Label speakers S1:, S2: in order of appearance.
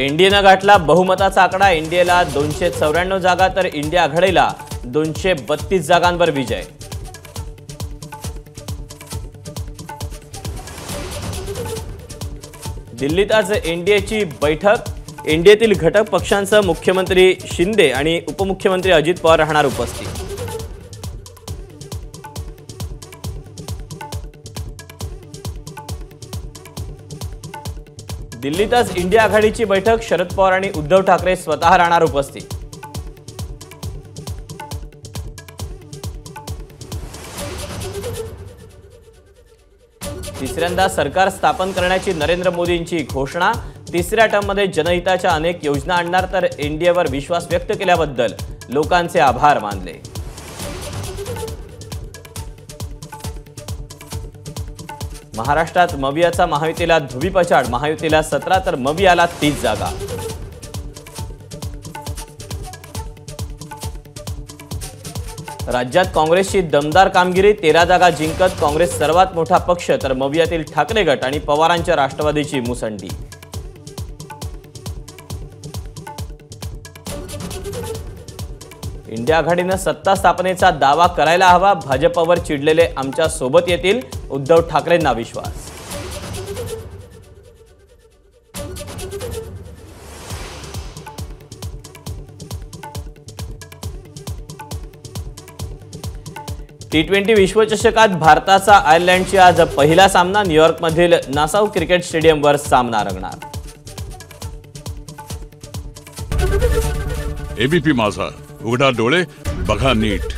S1: एनडीएनं गाठला बहुमताचा आकडा। एनडीएला 294 जागा तर इंडिया आघाडीला 232 जागांवर विजय। दिल्लीत आज एनडीएची बैठक। एनडीएतील घटक पक्षांसह मुख्यमंत्री शिंदे आणि उपमुख्यमंत्री अजित पवार राहणार उपस्थित। दिल्लीत आज इंडिया आघाडीची बैठक। शरद पवार आणि उद्धव ठाकरे स्वतः राहणार उपस्थित। तिसऱ्यांदा सरकार स्थापन करण्याची नरेंद्र मोदींची घोषणा। तिसऱ्या टर्ममध्ये जनहिताच्या अनेक योजना आणणार तर एनडीएवर विश्वास व्यक्त केल्याबद्दल लोकांचे आभार मानले। महाराष्ट्रात मवियाचा महायुतीला धुवीपछाड। महायुतीला 17 तर मवियाला 30 जागा। राज्यात काँग्रेसची दमदार कामगिरी। 13 जागा जिंकत काँग्रेस सर्वात मोठा पक्ष तर मवियातील ठाकरे गट आणि पवारांच्या राष्ट्रवादीची मुसंडी। इंडिया आघाडीनं सत्ता स्थापनेचा दावा करायला हवा। भाजपवर चिडलेले आमच्या सोबत येतील, उद्धव ठाकरेंना विश्वास। T20 विश्वचषकात भारताचा आयर्लंडची आज पहिला सामना। न्यूयॉर्कमधील नासाऊ क्रिकेट स्टेडियमवर सामना रंगणार।
S2: एबीपी माझा, उघडा डोळे बघा नीट।